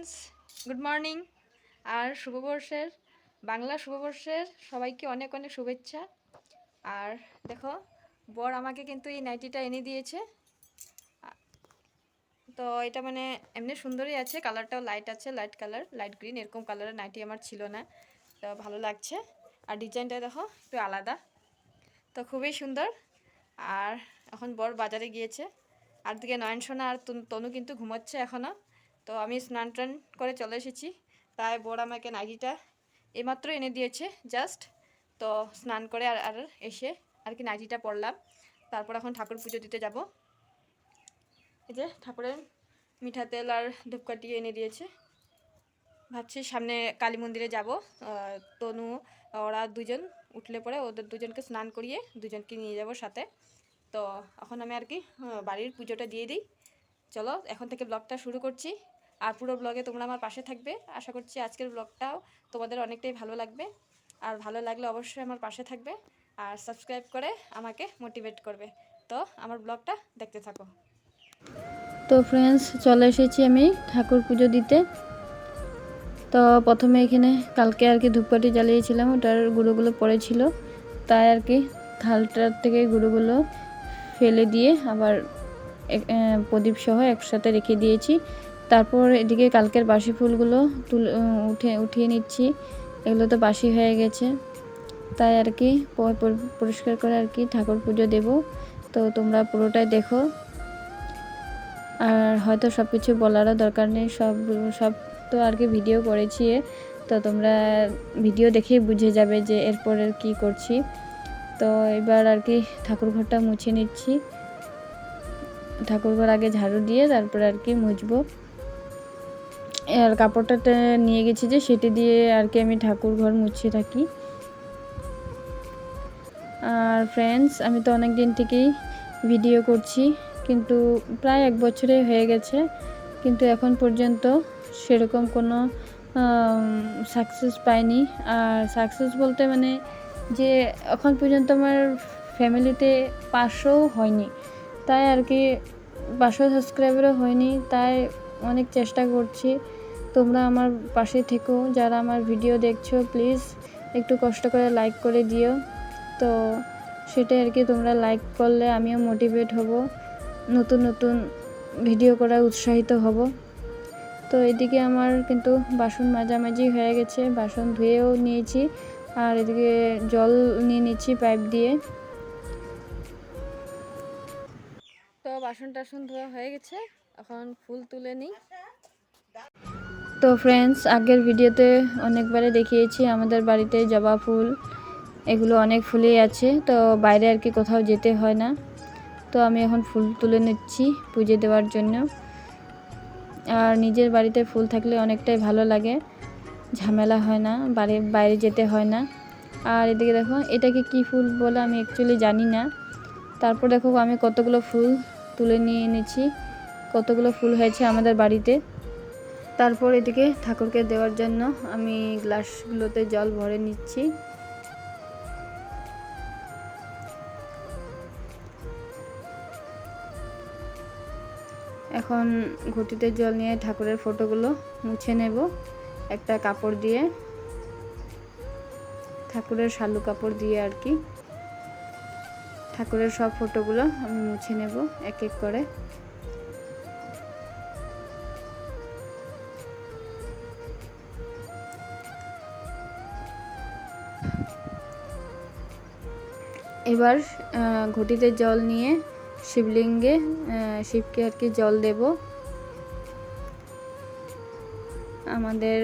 Friends, good morning. আর শুভবর্ষের বাংলা শুভবর্ষের সবাইকে অনেক অনেক শুভেচ্ছা। আর দেখো, বর আমাকে কিন্তু এই নাইটিটা এনে দিয়েছে। তো এটা মানে এমনি সুন্দরই আছে, কালারটাও লাইট আছে, লাইট কালার, লাইট গ্রিন, এরকম কালারের নাইটি আমার ছিল না। তো ভালো লাগছে। আর ডিজাইনটা দেখো একটু আলাদা, তো খুবই সুন্দর। আর এখন বর বাজারে গিয়েছে, আর দিকে নয়নসোনা আর তনু কিন্তু ঘুমাচ্ছে এখনও। তো আমি স্নান টান করে চলে এসেছি, তাই বর আমাকে নাইটিটা এইমাত্র এনে দিয়েছে জাস্ট। তো স্নান করে আর এসে আর কি নাইটিটা পরলাম। তারপর এখন ঠাকুর পুজো দিতে যাব। এই যে ঠাকুরের মিঠা তেল আর ধূপকাঠি এনে দিয়েছে। ভাবছি সামনে কালী মন্দিরে যাব। তনু ওরা দুজন উঠলে পরে ওদের দুজনকে স্নান করিয়ে দুজনকে নিয়ে যাব সাথে। তো এখন আমি আর কি বাড়ির পুজোটা দিয়ে দিই। চলো এখন থেকে ব্লগটা শুরু করছি। আর পুরো ব্লগে তোমরা আমার পাশে থাকবে। আশা করছি আজকের ব্লগটাও তোমাদের অনেকটাই ভালো লাগবে। আর ভালো লাগলে অবশ্যই আমার পাশে থাকবে আর সাবস্ক্রাইব করে আমাকে মোটিভেট করবে। তো আমার ব্লগটা দেখতে থাকো। তো ফ্রেন্ডস, চলে এসেছি আমি ঠাকুর পুজো দিতে। তো প্রথমে এখানে কালকে আর কি ধূপকাঠি জ্বালিয়েছিলাম, ওটার গুঁড়োগুলো পড়েছিল, তাই আর কি থালটার থেকে গুঁড়োগুলো ফেলে দিয়ে আবার প্রদীপ সহ একসাথে রেখে দিয়েছি। তারপর এদিকে কালকের বাসি ফুলগুলো উঠিয়ে নিচ্ছি। এগুলো তো বাসি হয়ে গেছে, তাই আর কি পরিষ্কার করে আর কি ঠাকুর পুজো দেব। তো তোমরা পুরোটাই দেখো। আর হয়তো সব কিছু বলারও দরকার নেই, সব তো আর কি ভিডিও করেছি। তো তোমরা ভিডিও দেখেই বুঝে যাবে যে এরপরের কি করছি। তো এবার আর কি ঠাকুরঘরটা মুছে নিচ্ছি। ঠাকুরঘর আগে ঝাড়ু দিয়ে তারপর আর কি মুছবো। আর কাপড়টা নিয়ে গেছি যে সেটি দিয়ে আর কি আমি ঠাকুরঘর মুছে থাকি। আর ফ্রেন্ডস, আমি তো অনেক দিন থেকেই ভিডিও করছি, কিন্তু প্রায় 1 বছরে হয়ে গেছে, কিন্তু এখন পর্যন্ত সেরকম কোনো সাকসেস পাইনি। আর সাকসেস বলতে মানে যে এখন পর্যন্ত আমার ফ্যামিলিতে 500 হয়নি, তাই আর কি 500 সাবস্ক্রাইবারও হয়নি, তাই অনেক চেষ্টা করছি। তোমরা আমার পাশে থেকো, যারা আমার ভিডিও দেখছো প্লিজ একটু কষ্ট করে লাইক করে দিও। তো সেটাই আর কি, তোমরা লাইক করলে আমিও মোটিভেট হব, নতুন নতুন ভিডিও করার উৎসাহিত হব। তো এদিকে আমার কিন্তু বাসন মাজামাজি হয়ে গেছে, বাসন ধুয়েও নিয়েছি, আর এদিকে জল নিয়ে নিচ্ছি পাইপ দিয়ে। তো বাসন টাসন ধোয়া হয়ে গেছে, এখন ফুল তুলে নিই। তো ফ্রেন্ডস, আগের ভিডিওতে অনেকবারে দেখিয়েছি আমাদের বাড়িতে জবা ফুল, এগুলো অনেক ফুলই আছে, তো বাইরে আর কি কোথাও যেতে হয় না। তো আমি এখন ফুল তুলে নিচ্ছি পুজো দেওয়ার জন্য। আর নিজের বাড়িতে ফুল থাকলে অনেকটাই ভালো লাগে, ঝামেলা হয় না, বাইরে যেতে হয় না। আর এদিকে দেখো, এটাকে কি ফুল বলে আমি অ্যাকচুয়ালি জানি না। তারপর দেখো আমি কতগুলো ফুল তুলে নিয়ে এনেছি, কতগুলো ফুল হয়েছে আমাদের বাড়িতে। তারপর এদিকে ঠাকুরকে দেওয়ার জন্য আমি গ্লাসগুলোতে জল ভরে নিচ্ছি। এখন ঘটিতে জল নিয়ে ঠাকুরের ফটোগুলো মুছে নেব একটা কাপড় দিয়ে, ঠাকুরের শালু কাপড় দিয়ে আর কি। ঠাকুরের সব ফটোগুলো আমি মুছে নেব এক এক করে। এবার ঘটিতে জল নিয়ে শিবলিঙ্গে শিবকে আর কি জল দেব। আমাদের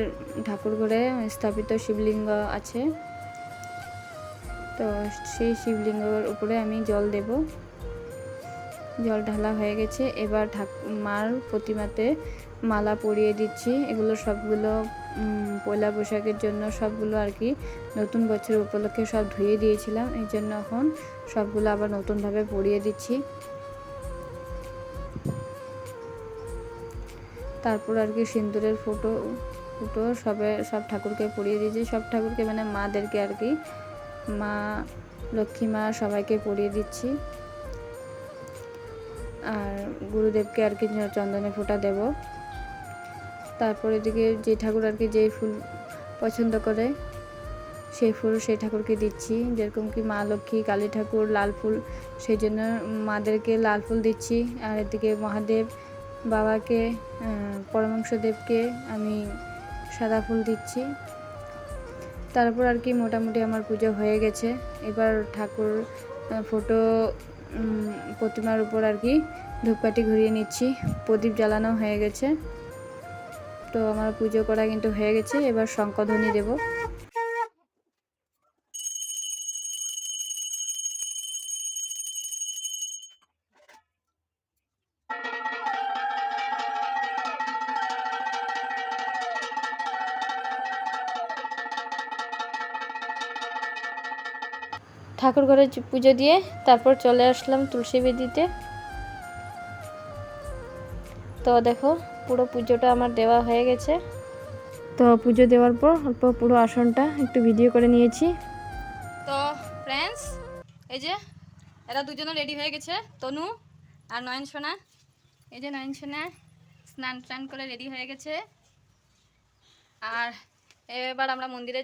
ঠাকুরঘরে স্থাপিত শিবলিঙ্গ আছে, তো সেই শিবলিঙ্গের উপরে আমি জল দেব। জল ঢালা হয়ে গেছে, এবার মার প্রতিমাতে মালা পরিয়ে দিচ্ছি। এগুলো সবগুলো পয়লা বৈশাখের জন্য সবগুলো আর কি নতুন বছরের উপলক্ষে সব ধুয়ে দিয়েছিলাম, এই জন্য এখন সবগুলো আবার নতুনভাবে পরিয়ে দিচ্ছি। তারপর আর কি সিঁদুরের ফটো সব ঠাকুরকে পরিয়ে দিয়েছি, সব ঠাকুরকে মানে মাদেরকে আর কি, মা লক্ষ্মী মা সবাইকে পরিয়ে দিচ্ছি। আর গুরুদেবকে আর কি চন্দনের ফোঁটা দেব। তারপর এদিকে যে ঠাকুর আর কি যেই ফুল পছন্দ করে সেই ফুল সেই ঠাকুরকে দিচ্ছি। যেরকম কি মা লক্ষ্মী, কালী ঠাকুর লাল ফুল, সেই জন্য মাদেরকে লাল ফুল দিচ্ছি। আর এদিকে মহাদেব বাবাকে, পরমহংসদেবকে আমি সাদা ফুল দিচ্ছি। তারপর আর কি মোটামুটি আমার পুজো হয়ে গেছে। এবার ঠাকুর ফটো প্রতিমার উপর আর কি ধূপকাঠি ঘুরিয়ে নিচ্ছি। প্রদীপ জ্বালানো হয়ে গেছে। তো আমার পুজো করা কিন্তু হয়ে গেছে। এবার শঙ্খধ্বনি দেব। ঠাকুর ঘরে পুজো দিয়ে তারপর চলে আসলাম তুলসী বেদিতে। তো দেখো পুরো পুজোটা আমার দেওয়া হয়ে গেছে। তো পুজো দেওয়ার পর অল্প পুরো আসনটা একটু ভিডিও করে নিয়েছি। তো ফ্রেন্ডস, এই যে এরা দুজনে রেডি হয়ে গেছে, তনু আর নয়ন সোনা। এই যে নয়ন সোনা স্নান টান করে রেডি হয়ে গেছে। আর এবার আমরা মন্দিরে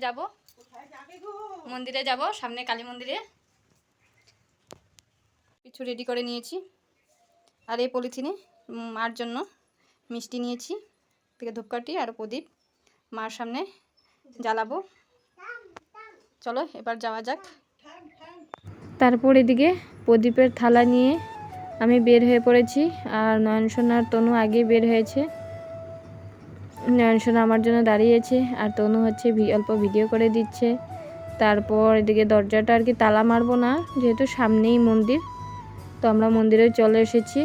যাব, সামনে কালী মন্দিরে। কিছু রেডি করে নিয়েছি। আর এই পলিথিনে মার জন্য মিষ্টি নিয়েছি, থেকে ধূপকাঠি আর প্রদীপ মার সামনে জ্বালাবো। চলো এবার যাওয়া যাক। তারপর এদিকে প্রদীপের থালা নিয়ে আমি বের হয়ে পড়েছি। আর নয়নসোনার তনু আগে বের হয়েছে। নয়নসোনা আমার জন্য দাঁড়িয়েছে আর তনু হচ্ছে অল্প ভিডিও করে দিচ্ছে। তারপর এদিকে দরজাটা আর কি তালা মারবো না, যেহেতু সামনেই মন্দির। তো আমরা মন্দিরে চলে এসেছি।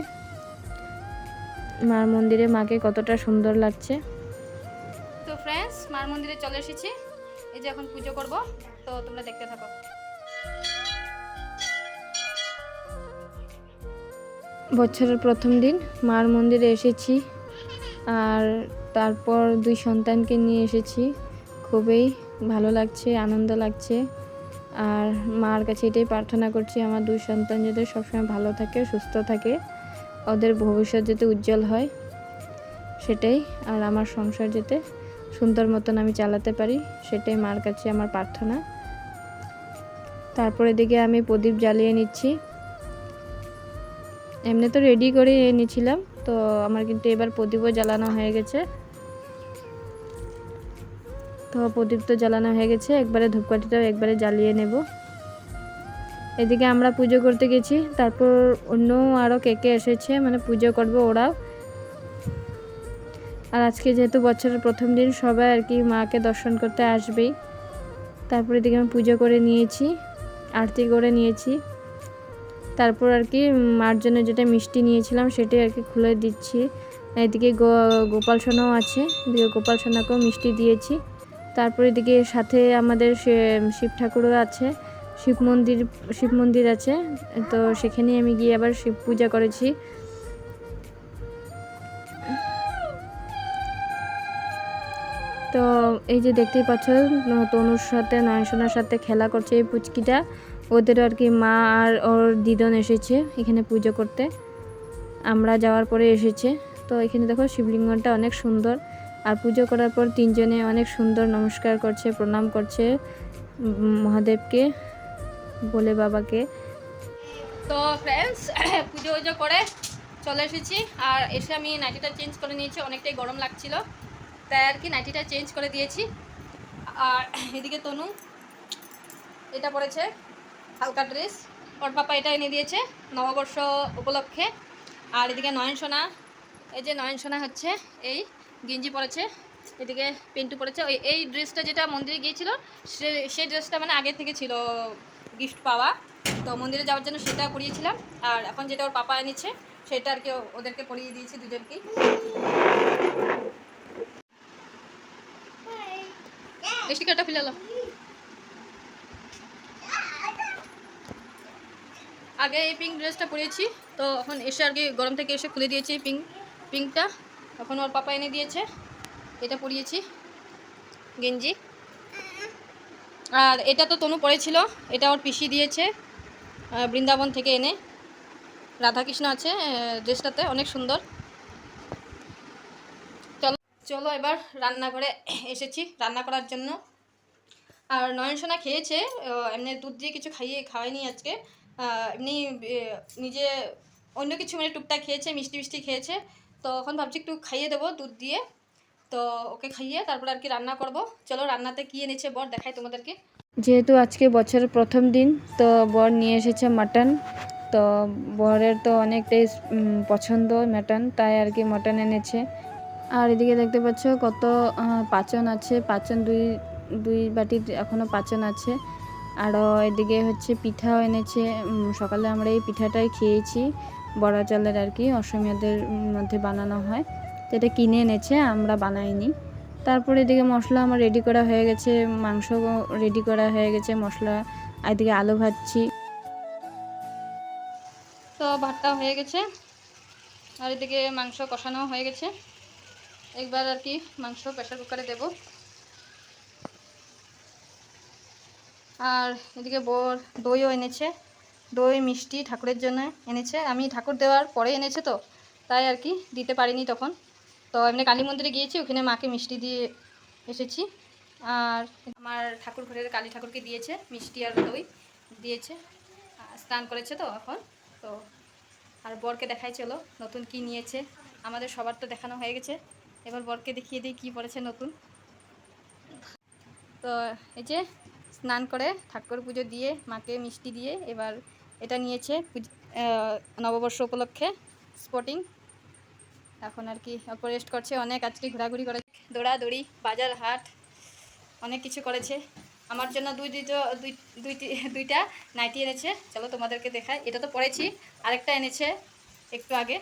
মার মন্দিরে মাকে কতটা সুন্দর লাগছে। তো ফ্রেন্ডস, মার মন্দিরে চলে এসেছি। এই যে এখন পুজো করব, তো তোমরা দেখতে থাকো। বছরের প্রথম দিন মার মন্দিরে এসেছি। আর তারপর 2 সন্তানকে নিয়ে এসেছি। খুবই ভালো লাগছে, আনন্দ লাগছে। আর মার কাছে এটাই প্রার্থনা করছি, আমার 2 সন্তান যাতে সবসময় ভালো থাকে, সুস্থ থাকে, ওদের ভবিষ্যৎ যাতে উজ্জ্বল হয় সেটাই। আর আমার সংসার যাতে সুন্দর মতন আমি চালাতে পারি, সেটাই মার কাছে আমার প্রার্থনা। তারপরে দিকে আমি প্রদীপ জ্বালিয়ে নিচ্ছি। এমনি তো রেডি করে নিয়েছিলাম, তো আমার কিন্তু এবার প্রদীপও জ্বালানো হয়ে গেছে। তো প্রদীপ তো জ্বালানো হয়ে গেছে, একবারে ধূপকাঠিটাও একবারে জ্বালিয়ে নেব। এদিকে আমরা পুজো করতে গেছি। তারপর অন্য আরও কে এসেছে, মানে পুজো করবে ওরাও। আর আজকে যেহেতু বছরের প্রথম দিন, সবাই আর কি মাকে দর্শন করতে আসবেই। তারপর এদিকে আমি পুজো করে নিয়েছি, আরতি করে নিয়েছি। তারপর আর কি মার জন্য যেটা মিষ্টি নিয়েছিলাম সেটাই আর কি খুলে দিচ্ছি। এদিকে গোপাল সোনাও আছে, এদিকে গোপাল সোনাকেও মিষ্টি দিয়েছি। তারপর এদিকে সাথে আমাদের শিব ঠাকুরও আছে, শিব মন্দির আছে। তো সেখানে আমি গিয়ে আবার শিব পূজা করেছি। তো এই যে দেখতেই পাচ্ছ তনুর সাথে নয়নসোনার সাথে খেলা করছে এই পুচকিটা। ওদেরও আর কি মা আর ওর দিদন এসেছে এখানে পুজো করতে, আমরা যাওয়ার পরে এসেছে। তো এখানে দেখো শিবলিঙ্গটা অনেক সুন্দর। আর পুজো করার পর 3 জনে অনেক সুন্দর নমস্কার করছে, প্রণাম করছে মহাদেবকে, বলে বাবাকে। তো ফ্রেন্ডস, পুজো করে চলে এসেছি। আর এসে আমি নাইটিটা চেঞ্জ করে নিয়েছি, অনেকটাই গরম লাগছিল, তাই আর কি নাইটিটা চেঞ্জ করে দিয়েছি। আর এদিকে তনু এটা পরেছে হালকা ড্রেস, ওর পাপা এটা এনে দিয়েছে নববর্ষ উপলক্ষে। আর এদিকে নয়ন সোনা, এই যে নয়ন সোনা হচ্ছে এই গেঞ্জি পরেছে, এদিকে পেন্টু পরেছে। এই ড্রেসটা যেটা মন্দিরে গিয়েছিল সেই ড্রেসটা মানে আগে থেকে ছিল গিফট পাওয়া, তো মন্দিরে যাওয়ার জন্য সেটা পরিয়েছিলাম। আর এখন যেটা ওর পাপা এনেছে সেটা আর কি ওদেরকে পরিয়ে দিয়েছি দুজনকেই। স্টিকারটা ফেলে এলো। আগে এই পিঙ্ক ড্রেসটা পরেছি, তো এখন এসে আর কি গরম থেকে এসে খুলে দিয়েছি এই পিঙ্কটা। এখন ওর পাপা এনে দিয়েছে, এটা পরিয়েছি গেঞ্জি। আর এটা তো তনু পরেছিল, এটা ওর পিসি দিয়েছে বৃন্দাবন থেকে এনে। রাধাকৃষ্ণ আছে ড্রেসটাতে, অনেক সুন্দর। চলো এবার রান্নাঘরে এসেছি রান্না করার জন্য। আর নয়নসোনা খেয়েছে, এমনি দুধ দিয়ে কিছু খাওয়াইনি আজকে, এমনি নিজে অন্য কিছু মানে টুকটাক খেয়েছে, মিষ্টি মিষ্টি খেয়েছে। তো এখন ভাবছি একটু খাইয়ে দেবো দুধ দিয়ে, তো ওকে খাইয়ে তারপর আর কি রান্না করব। চলো রান্নাতে কী এনেছে বর দেখাই তোমাদেরকে। যেহেতু আজকে বছরের প্রথম দিন, তো বর নিয়ে এসেছে মাটন। তো বরের তো অনেকটাই পছন্দ মাটন, তাই আর কি মাটন এনেছে। আর এদিকে দেখতে পাচ্ছ কত পাচন আছে, পাচন দুই বাটি এখনও পাচন আছে। আরও এদিকে হচ্ছে পিঠাও এনেছে। সকালে আমরা এই পিঠাটাই খেয়েছি, বড়া চালের আর কি, অসমীয়াদের মধ্যে বানানো হয়। তো এটা কিনে এনেছে, আমরা বানাইনি। তারপরে এদিকে মশলা আমার রেডি করা হয়ে গেছে, মাংস রেডি করা হয়ে গেছে, মশলা। আর এদিকে আলু ভাজছি। তো ভাতটা হয়ে গেছে, আর এদিকে মাংস কষানো হয়ে গেছে। একবার আর কি মাংস প্রেসার কুকারে দেব। আর এদিকে বর দইও এনেছে, দই মিষ্টি ঠাকুরের জন্য এনেছে। আমি ঠাকুর দেওয়ার পরে এনেছে, তো তাই আর কি দিতে পারিনি তখন। তো এমনি কালী মন্দিরে গিয়েছি, ওখানে মাকে মিষ্টি দিয়ে এসেছি। আর আমার ঠাকুর ঘরের কালী ঠাকুরকে দিয়েছে মিষ্টি আর দই দিয়েছে, স্নান করেছে তো এখন। তো আর বরকে দেখাই চলো নতুন কি নিয়েছে। আমাদের সবার তো দেখানো হয়ে গেছে, এবার বরকে দেখিয়ে দিই কী পড়েছে নতুন। তো এই যে স্নান করে ঠাকুর পুজো দিয়ে মাকে মিষ্টি দিয়ে এবার এটা নিয়েছে নববর্ষ উপলক্ষে স্পোর্টিং। এখন আর কি অল্প রেস্ট করছে, অনেক আজকে ঘোরাঘুরি করে, দৌড়াদৌড়ি, বাজার হাট, অনেক কিছু করেছে। আমার জন্য দুইটা নাইটি এনেছে, চলো তোমাদেরকে দেখাই। এটা তো পরেছি, আরেকটা এনেছে একটু আগে।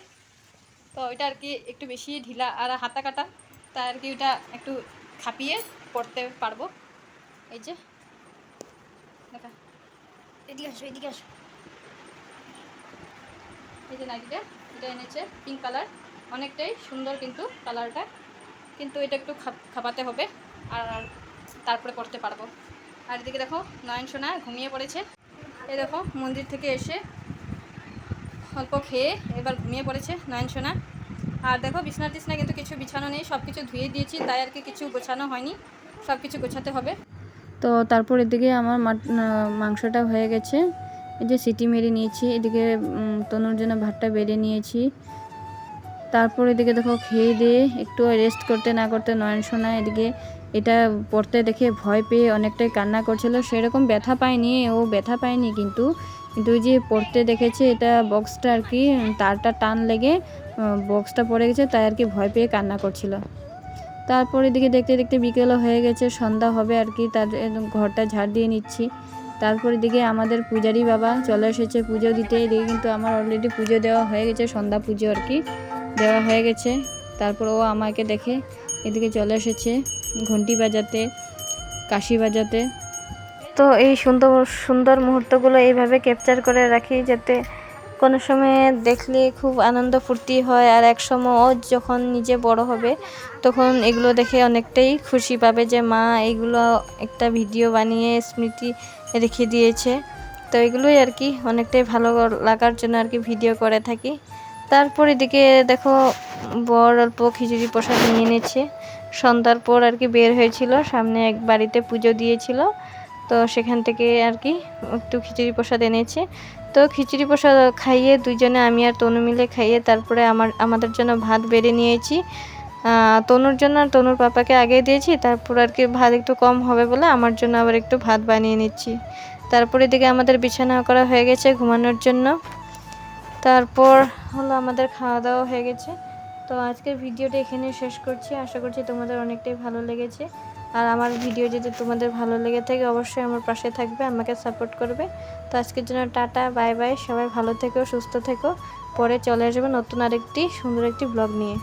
তো ওইটা আর কি একটু বেশি ঢিলা আর হাতা কাটা, তাই আর কি ওইটা একটু খাপিয়ে পরতে পারবো। এই যে দেখা, এদিকে আসো এদিকে আসো। এই যে নাইটিটা, এটা এনেছে পিঙ্ক কালার, অনেকটাই সুন্দর কিন্তু কালারটা, কিন্তু এটা একটু খাপাতে হবে আর তারপরে পরতে পারবো। আর এদিকে দেখো নয়নসোনা ঘুমিয়ে পড়েছে। এই দেখো মন্দির থেকে এসে অল্প খেয়ে এবার ঘুমিয়ে পড়েছে নয়নসোনা। আর দেখো বিছনা টিছনা কিন্তু কিছু বিছানো নেই, সব কিছু ধুয়ে দিয়েছি, তাই আর কি কিছু গোছানো হয়নি, সব কিছু গোছাতে হবে। তো তারপর এদিকে আমার মাংসটা হয়ে গেছে, এই যে সিটি মেরে নিয়েছি। এদিকে তনুর জন্য ভাতটা বেড়ে নিয়েছি। তারপর এদিকে দেখো খেয়ে দিয়ে একটু রেস্ট করতে না করতে নয়নসোনা এদিকে এটা পড়তে দেখে ভয় পেয়ে অনেকটাই কান্না করছিল। সেরকম ব্যথা পায়নি, ও ব্যথা পায়নি, কিন্তু ওই যে পড়তে দেখেছে এটা বক্সটা আর কি তারটা টান লেগে বক্সটা পড়ে গেছে, তাই আর কি ভয় পেয়ে কান্না করছিল। তারপর এদিকে দেখতে দেখতে বিকেলও হয়ে গেছে, সন্ধ্যা হবে আর কি, তার ঘরটা ঝাড় দিয়ে নিচ্ছি। তারপর এদিকে আমাদের পূজারি বাবা চলে এসেছে পুজো দিতে। এদিকে কিন্তু আমার অলরেডি পুজো দেওয়া হয়ে গেছে, সন্ধ্যা পুজো আর কি দেওয়া হয়ে গেছে। তারপর ও আমাকে দেখে এদিকে চলে এসেছে ঘন্টি বাজাতে, কাশি বাজাতে। তো এই সুন্দর সুন্দর মুহূর্তগুলো এইভাবে ক্যাপচার করে রাখি, যাতে কোনো সময় দেখলে খুব আনন্দ ফুর্তি হয়। আর এক সময় ও যখন নিজে বড় হবে তখন এগুলো দেখে অনেকটাই খুশি পাবে যে মা এইগুলো একটা ভিডিও বানিয়ে স্মৃতি রেখে দিয়েছে। তো এগুলোই আর কি অনেকটাই ভালো লাগার জন্য আর কি ভিডিও করে থাকি। তারপর এদিকে দেখো বর অল্প খিচুড়ি প্রসাদ নিয়ে এনেছে, সন্ধ্যার পর আর কি বের হয়েছিল, সামনে এক বাড়িতে পুজো দিয়েছিল, তো সেখান থেকে আর কি একটু খিচুড়ি প্রসাদ এনেছে। তো খিচুড়ি প্রসাদ খাইয়ে দুইজনে আমি আর তনু মিলে খাইয়ে তারপরে আমাদের জন্য ভাত বেড়ে নিয়েছি। তনুর জন্য আর তনুর পাপাকে আগে দিয়েছি, তারপর আর কি ভাত একটু কম হবে বলে আমার জন্য আবার একটু ভাত বানিয়ে নিচ্ছি। তারপরে এদিকে আমাদের বিছানা করা হয়ে গেছে ঘুমানোর জন্য। তারপর হলো আমাদের খাওয়া দাওয়া হয়ে গেছে। তো আজকের ভিডিওটা এখানে শেষ করছি, আশা করছি তোমাদের অনেকটাই ভালো লেগেছে। আর আমার ভিডিও যদি তোমাদের ভালো লেগে থাকে অবশ্যই আমার পাশে থাকবে, আমাকে সাপোর্ট করবে। তো আজকের জন্য টাটা, বাই বাই, সবাই ভালো থেকো, সুস্থ থেকো। পরে চলে আসবে নতুন আরেকটি সুন্দর একটি ব্লগ নিয়ে।